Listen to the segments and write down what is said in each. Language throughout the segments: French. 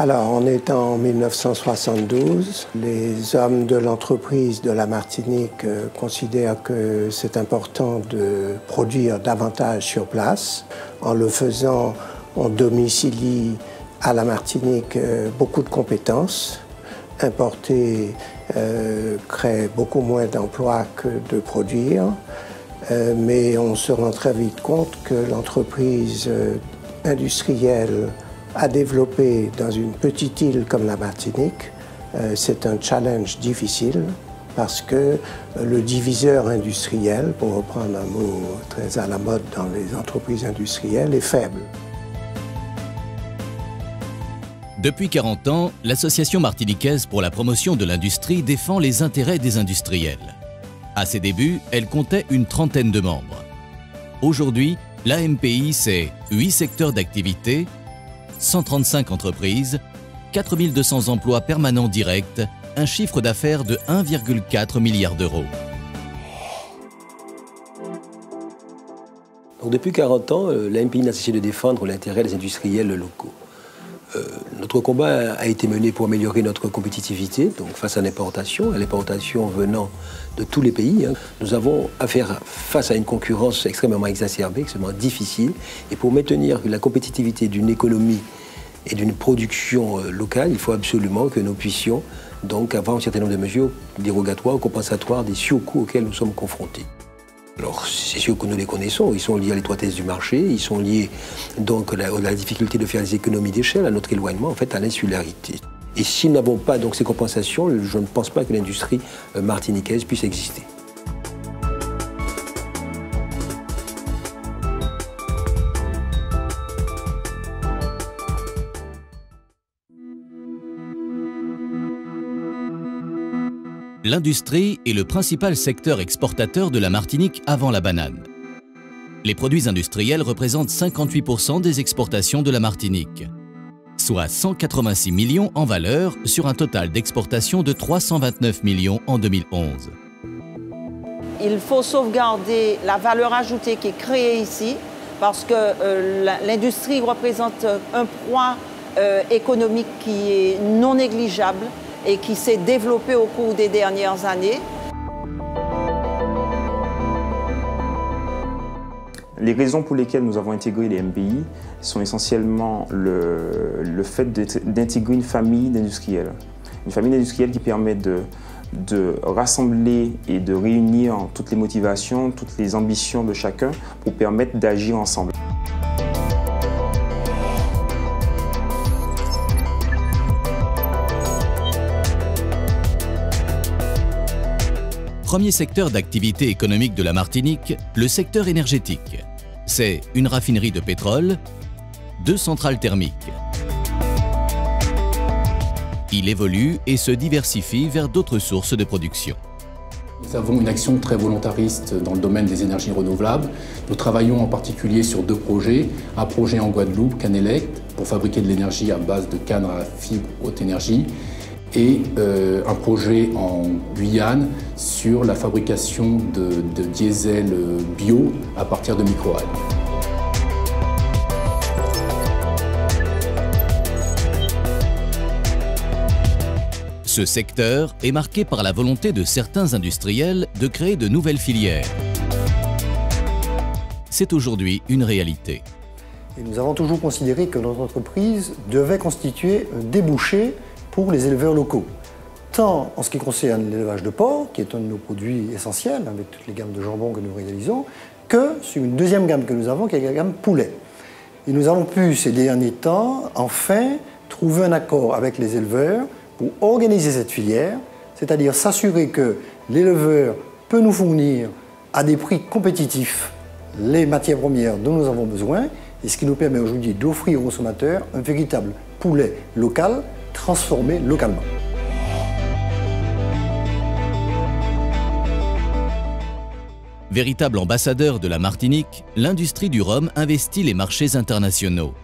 Alors, on est en 1972. Les hommes de l'entreprise de la Martinique considèrent que c'est important de produire davantage sur place. En le faisant, on domicilie à la Martinique beaucoup de compétences. Importer crée beaucoup moins d'emplois que de produire. Mais on se rend très vite compte que l'entreprise industrielle à développer dans une petite île comme la Martinique, c'est un challenge difficile parce que le diviseur industriel, pour reprendre un mot très à la mode dans les entreprises industrielles, est faible. Depuis 40 ans, l'Association martiniquaise pour la promotion de l'industrie défend les intérêts des industriels. À ses débuts, elle comptait une trentaine de membres. Aujourd'hui, l'AMPI, c'est 8 secteurs d'activité, 135 entreprises, 4200 emplois permanents directs, un chiffre d'affaires de 1,4 milliard d'euros. Depuis 40 ans, l'AMPI n'a cessé de défendre l'intérêt des industriels locaux. Notre combat a été mené pour améliorer notre compétitivité, donc face à l'importation venant de tous les pays. Nous avons à faire face à une concurrence extrêmement exacerbée, extrêmement difficile. Et pour maintenir la compétitivité d'une économie et d'une production locale, il faut absolument que nous puissions donc avoir un certain nombre de mesures dérogatoires ou compensatoires des surcoûts auxquels nous sommes confrontés. Alors, c'est sûr que nous les connaissons, ils sont liés à l'étroitesse du marché, ils sont liés donc à la difficulté de faire des économies d'échelle, à notre éloignement, en fait, à l'insularité. Et si nous n'avons pas donc ces compensations, je ne pense pas que l'industrie martiniquaise puisse exister. L'industrie est le principal secteur exportateur de la Martinique avant la banane. Les produits industriels représentent 58% des exportations de la Martinique, soit 186 millions en valeur sur un total d'exportation de 329 millions en 2011. Il faut sauvegarder la valeur ajoutée qui est créée ici parce que l'industrie représente un poids économique qui est non négligeable et qui s'est développé au cours des dernières années. Les raisons pour lesquelles nous avons intégré les MPI sont essentiellement le fait d'intégrer une famille d'industriels. Une famille d'industriels qui permet de rassembler et de réunir toutes les motivations, toutes les ambitions de chacun pour permettre d'agir ensemble. Premier secteur d'activité économique de la Martinique, le secteur énergétique. C'est une raffinerie de pétrole, 2 centrales thermiques. Il évolue et se diversifie vers d'autres sources de production. Nous avons une action très volontariste dans le domaine des énergies renouvelables. Nous travaillons en particulier sur 2 projets. Un projet en Guadeloupe, Canelect, pour fabriquer de l'énergie à base de canne à fibre haute énergie. Et un projet en Guyane sur la fabrication de diesel bio à partir de microalgues. Ce secteur est marqué par la volonté de certains industriels de créer de nouvelles filières. C'est aujourd'hui une réalité. Et nous avons toujours considéré que notre entreprise devait constituer un débouché pour les éleveurs locaux, tant en ce qui concerne l'élevage de porc, qui est un de nos produits essentiels, avec toutes les gammes de jambon que nous réalisons, que sur une deuxième gamme que nous avons, qui est la gamme poulet. Et nous avons pu, ces derniers temps, enfin, trouver un accord avec les éleveurs pour organiser cette filière, c'est-à-dire s'assurer que l'éleveur peut nous fournir à des prix compétitifs les matières premières dont nous avons besoin, et ce qui nous permet aujourd'hui d'offrir aux consommateurs un véritable poulet local, transformé localement. Véritable ambassadeur de la Martinique, l'industrie du rhum investit les marchés internationaux.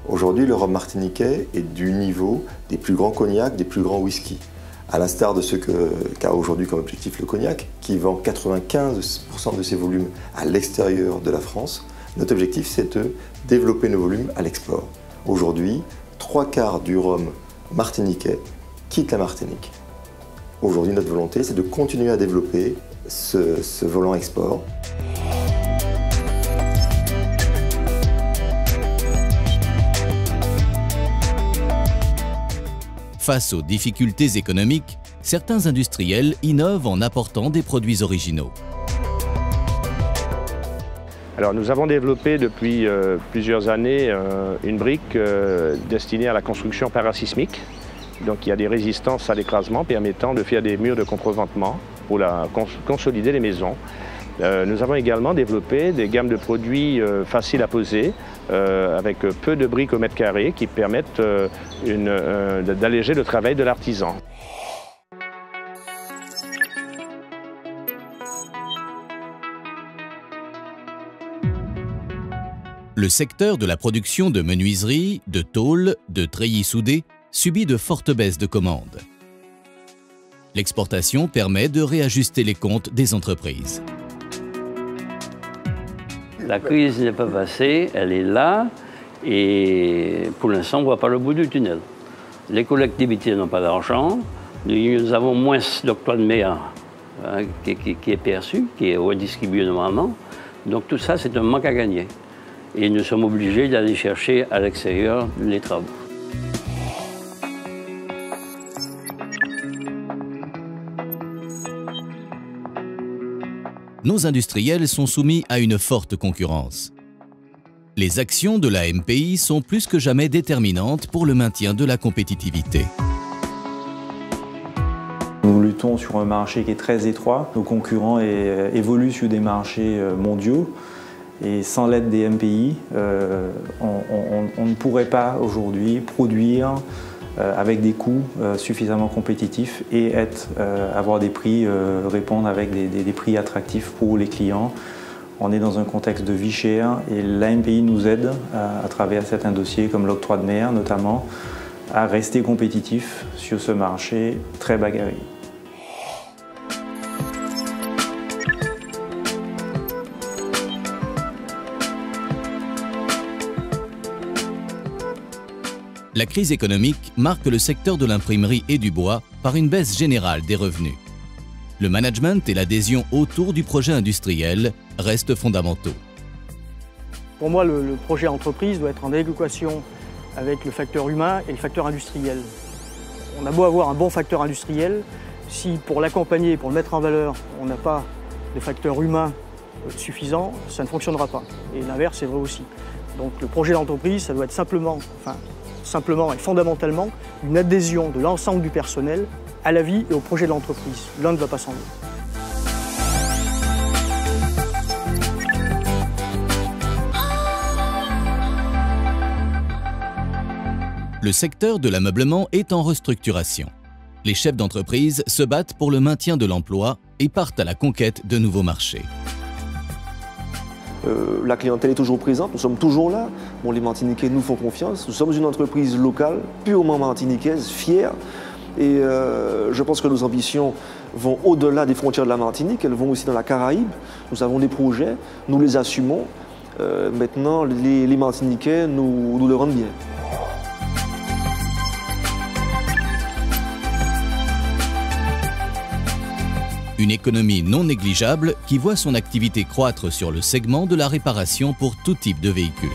Aujourd'hui, le rhum martiniquais est du niveau des plus grands cognacs, des plus grands whisky. À l'instar de ce qu'a aujourd'hui comme objectif le cognac, qui vend 95% de ses volumes à l'extérieur de la France, notre objectif c'est de développer nos volumes à l'export. Aujourd'hui, 3/4 du rhum martiniquais quitte la Martinique. Aujourd'hui, notre volonté c'est de continuer à développer ce volant export. Face aux difficultés économiques, certains industriels innovent en apportant des produits originaux. Alors nous avons développé depuis plusieurs années une brique destinée à la construction parasismique. Donc il y a des résistances à l'écrasement permettant de faire des murs de contreventement pour consolider les maisons. Nous avons également développé des gammes de produits faciles à poser, avec peu de briques au mètre carré qui permettent d'alléger le travail de l'artisan. Le secteur de la production de menuiserie, de tôle, de treillis soudés subit de fortes baisses de commandes. L'exportation permet de réajuster les comptes des entreprises. La crise n'est pas passée, elle est là et pour l'instant on ne voit pas le bout du tunnel. Les collectivités n'ont pas d'argent, nous avons moins d'octroi de mer qui est perçu, qui est redistribué normalement. Donc tout ça c'est un manque à gagner. Et nous sommes obligés d'aller chercher à l'extérieur les travaux. Nos industriels sont soumis à une forte concurrence. Les actions de la MPI sont plus que jamais déterminantes pour le maintien de la compétitivité. Nous luttons sur un marché qui est très étroit. Nos concurrents évoluent sur des marchés mondiaux. Et sans l'aide des MPI, on ne pourrait pas aujourd'hui produire avec des coûts suffisamment compétitifs et avoir des prix, répondre avec des prix attractifs pour les clients. On est dans un contexte de vie chère et la MPI nous aide à travers certains dossiers comme l'octroi de mer notamment à rester compétitif sur ce marché très bagarré. La crise économique marque le secteur de l'imprimerie et du bois par une baisse générale des revenus. Le management et l'adhésion autour du projet industriel restent fondamentaux. Pour moi, le projet entreprise doit être en adéquation avec le facteur humain et le facteur industriel. On a beau avoir un bon facteur industriel, si pour l'accompagner, pour le mettre en valeur, on n'a pas de facteur humain suffisant, ça ne fonctionnera pas. Et l'inverse est vrai aussi. Donc le projet d'entreprise, ça doit être simplement et fondamentalement une adhésion de l'ensemble du personnel à la vie et au projet de l'entreprise. L'un ne va pas sans l'autre. Le secteur de l'ameublement est en restructuration. Les chefs d'entreprise se battent pour le maintien de l'emploi et partent à la conquête de nouveaux marchés. La clientèle est toujours présente, nous sommes toujours là. Bon, les Martiniquais nous font confiance. Nous sommes une entreprise locale, purement martiniquaise, fière. Et je pense que nos ambitions vont au-delà des frontières de la Martinique, elles vont aussi dans la Caraïbe. Nous avons des projets, nous les assumons. Maintenant, les Martiniquais nous le rendent bien. Une économie non négligeable qui voit son activité croître sur le segment de la réparation pour tout type de véhicule.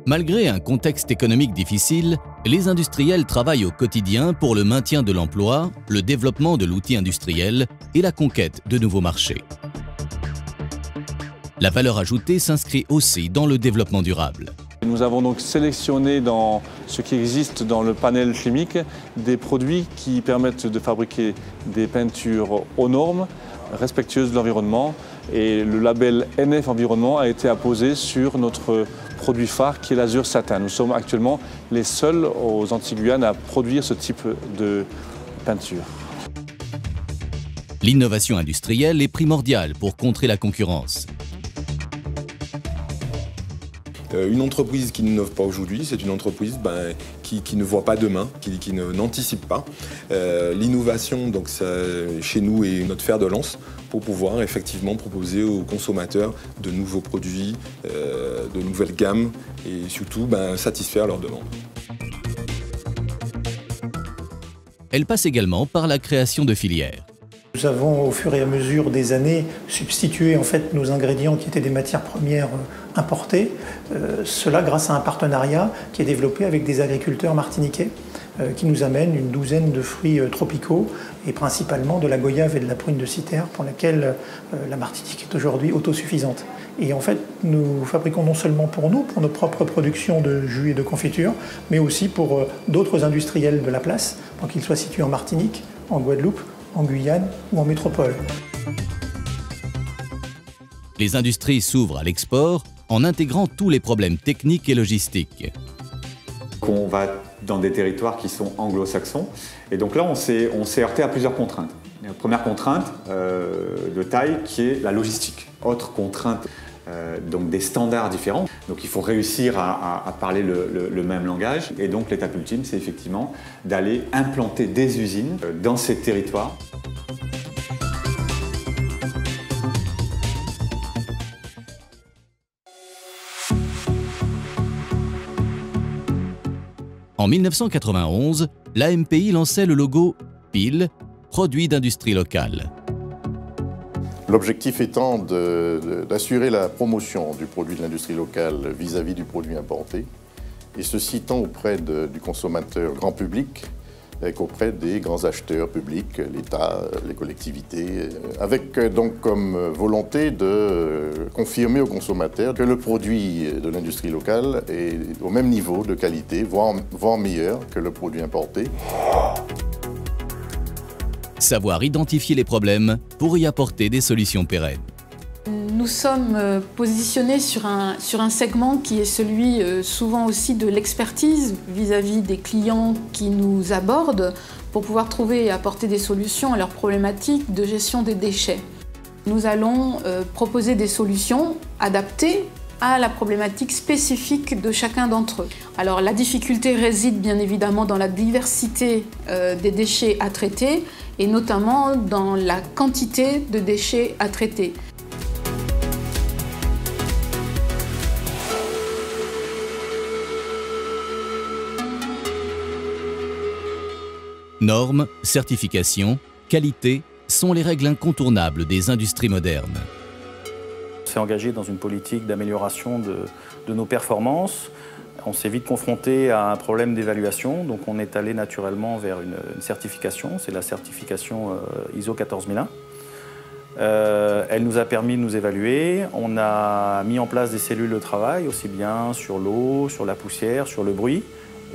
Malgré un contexte économique difficile, les industriels travaillent au quotidien pour le maintien de l'emploi, le développement de l'outil industriel et la conquête de nouveaux marchés. La valeur ajoutée s'inscrit aussi dans le développement durable. Nous avons donc sélectionné dans ce qui existe dans le panel chimique des produits qui permettent de fabriquer des peintures aux normes, respectueuses de l'environnement. Et le label NF Environnement a été apposé sur notre produit phare qui est l'azur satin. Nous sommes actuellement les seuls aux Antilles-Guyane à produire ce type de peinture. L'innovation industrielle est primordiale pour contrer la concurrence. Une entreprise qui n'innove pas aujourd'hui, c'est une entreprise qui ne voit pas demain, qui n'anticipe pas. L'innovation, donc, chez nous, est notre fer de lance pour pouvoir effectivement proposer aux consommateurs de nouveaux produits, de nouvelles gammes et surtout satisfaire leurs demandes. Elle passe également par la création de filières. Nous avons, au fur et à mesure des années, substitué en fait nos ingrédients qui étaient des matières premières importées. Cela grâce à un partenariat qui est développé avec des agriculteurs martiniquais qui nous amènent une douzaine de fruits tropicaux et principalement de la goyave et de la prune de Citerre pour laquelle la Martinique est aujourd'hui autosuffisante. Et en fait, nous fabriquons non seulement pour nous, pour nos propres productions de jus et de confitures, mais aussi pour d'autres industriels de la place, qu'ils soient situés en Martinique, en Guadeloupe, en Guyane ou en métropole. Les industries s'ouvrent à l'export en intégrant tous les problèmes techniques et logistiques. On va dans des territoires qui sont anglo-saxons et donc là on s'est heurté à plusieurs contraintes. La première contrainte de taille qui est la logistique. Autre contrainte, donc des standards différents. Donc il faut réussir à parler le même langage. Et donc l'étape ultime, c'est effectivement d'aller implanter des usines dans ces territoires. En 1991, l'AMPI lançait le logo PIL, Produit d'industrie locale. L'objectif étant d'assurer la promotion du produit de l'industrie locale vis-à-vis du produit importé, et ceci tant auprès du consommateur grand public qu'auprès des grands acheteurs publics, l'État, les collectivités, avec donc comme volonté de confirmer aux consommateurs que le produit de l'industrie locale est au même niveau de qualité, voire meilleur que le produit importé. Savoir identifier les problèmes pour y apporter des solutions pérennes. Nous sommes positionnés sur un segment qui est celui souvent aussi de l'expertise vis-à-vis des clients qui nous abordent pour pouvoir trouver et apporter des solutions à leurs problématiques de gestion des déchets. Nous allons proposer des solutions adaptées à la problématique spécifique de chacun d'entre eux. Alors la difficulté réside bien évidemment dans la diversité des déchets à traiter et notamment dans la quantité de déchets à traiter. Normes, certifications, qualité sont les règles incontournables des industries modernes. On s'est engagé dans une politique d'amélioration de nos performances. On s'est vite confronté à un problème d'évaluation, donc on est allé naturellement vers une certification, c'est la certification ISO 14001. Elle nous a permis de nous évaluer. On a mis en place des cellules de travail, aussi bien sur l'eau, sur la poussière, sur le bruit.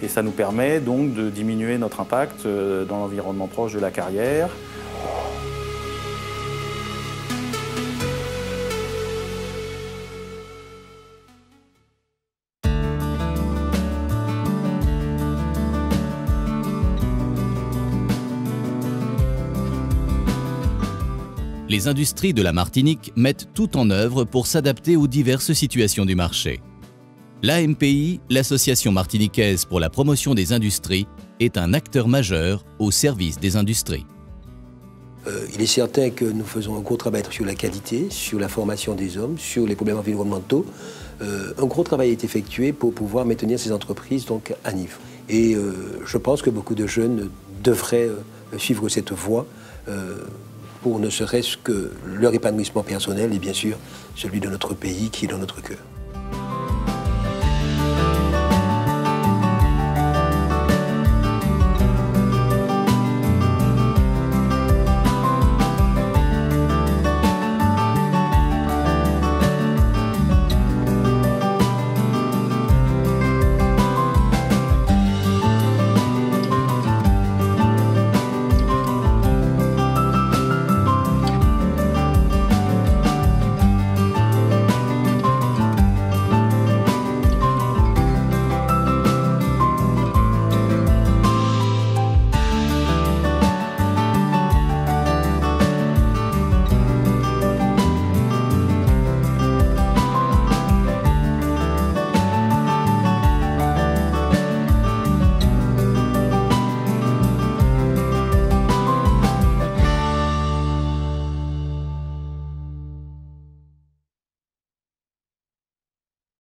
Et ça nous permet donc de diminuer notre impact dans l'environnement proche de la carrière. Les industries de la Martinique mettent tout en œuvre pour s'adapter aux diverses situations du marché. L'AMPI, l'Association martiniquaise pour la promotion des industries, est un acteur majeur au service des industries. Il est certain que nous faisons un gros travail sur la qualité, sur la formation des hommes, sur les problèmes environnementaux. Un gros travail est effectué pour pouvoir maintenir ces entreprises donc, à niveau. Et je pense que beaucoup de jeunes devraient suivre cette voie pour ne serait-ce que leur épanouissement personnel et bien sûr celui de notre pays qui est dans notre cœur.